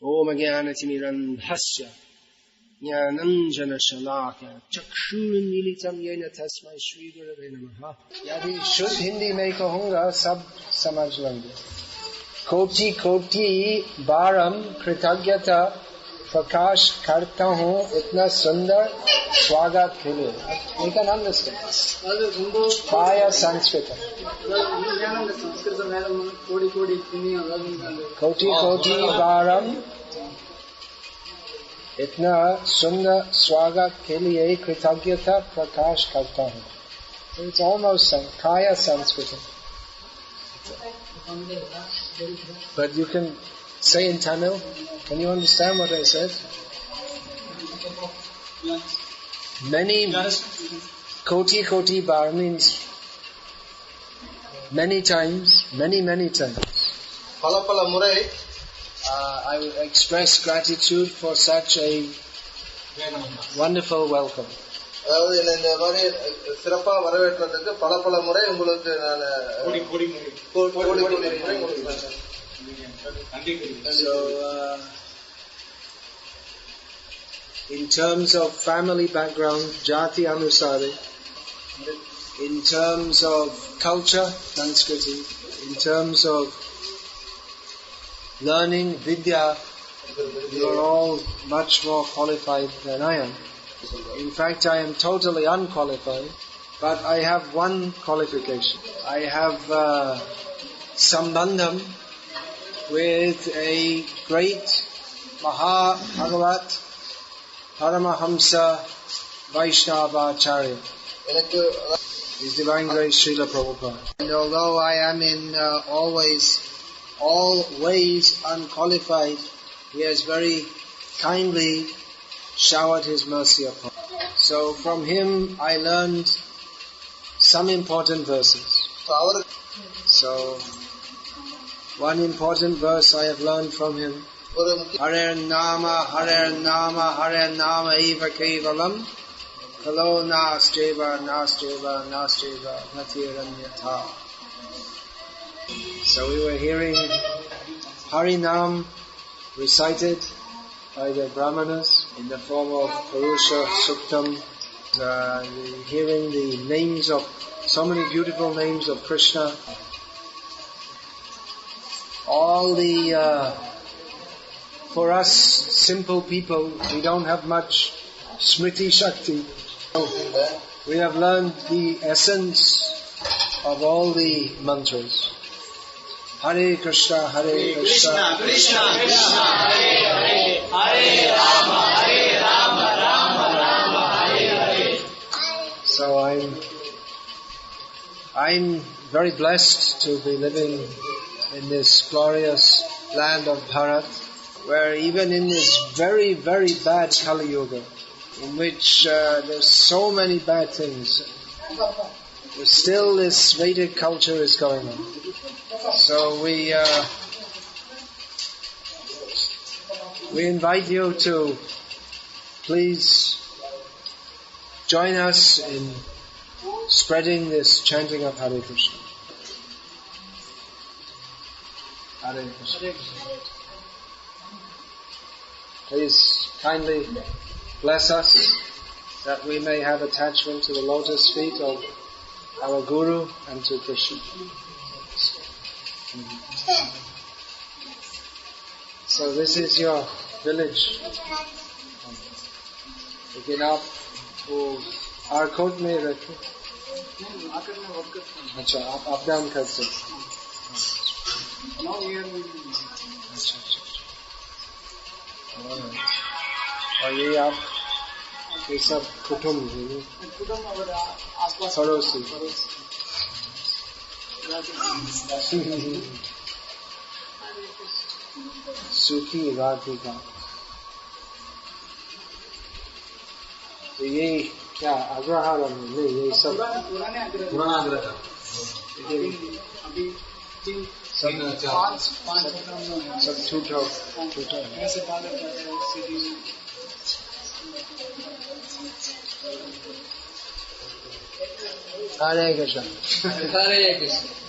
Om Jnanatimirandhasya Jnananjana Shalaka Chakshurunmilitam Yena Tasmai Shri Gurave Namaha. यदि शुद्ध हिंदी में कहूँगा सब समझ लेंगे. कोटि कोटि बारम कृतज्ञता प्रकाश करता हूँ इतना सुंदर स्वागत के लिए. You can understand. Kaya Sanskrit. कोटि कोटि बारम इतना सुंदर स्वागत के लिए कृतज्ञता प्रकाश करता हूँ. It's almost Kaya Sanskrit. But you can say in Tamil. Can you understand what I said? Many koti koti bar means many times, many times. Pala pala murai. I will express gratitude for such a wonderful welcome. அதாவது இந்த மாதிரி சிறப்பா வரவேற்றதுக்கு பல முறை உங்களுக்கு நான் கோடி So in terms of family background, jati anusari, in terms of culture, Sanskriti, in terms of learning vidya, you are all much more qualified than I am. In fact, I am totally unqualified, but I have one qualification. I have sambandham with a great Maha Bhagavat Paramahamsa Vaishnavacharya, His Divine Grace Srila Prabhupada. And although I am in all ways unqualified, He has very kindly showered His mercy upon me. So from him I learned some important verses. So one important verse I have learned from him. Hare Nama eva kevalam kalo nastreva natiranyata. So we were hearing Harinam recited by the Brahmanas in the form of Purusha Suktam, hearing the names of so many beautiful names of Krishna. All the for us simple people, we don't have much Smriti Shakti. We have learned the essence of all the mantras. Hare Krishna, Hare Krishna, Krishna Krishna, Hare Hare, Hare Rama, Rama Rama, Hare Hare. So I'm very blessed to be living in this glorious land of Bharat, where even in this very, very bad Kali Yuga, in which there's so many bad things, still this Vedic culture is going on. So we invite you to please join us in spreading this chanting of Hare Krishna. Hare Krishna. Please kindly bless us that we may have attachment to the lotus feet of our Guru and to Krishna. So this is your village. लेकिन आप वो आरकोट में रहते? अच्छा, आप up down करते? अच्छा. और ये आप ये सब कुटुंब पड़ोसी. सुखी राधिका. तो ये क्या अग्रहार नहीं, ये सब पुराना आग्रह था. सब छूटा. Hare Krishna. Hare Krishna.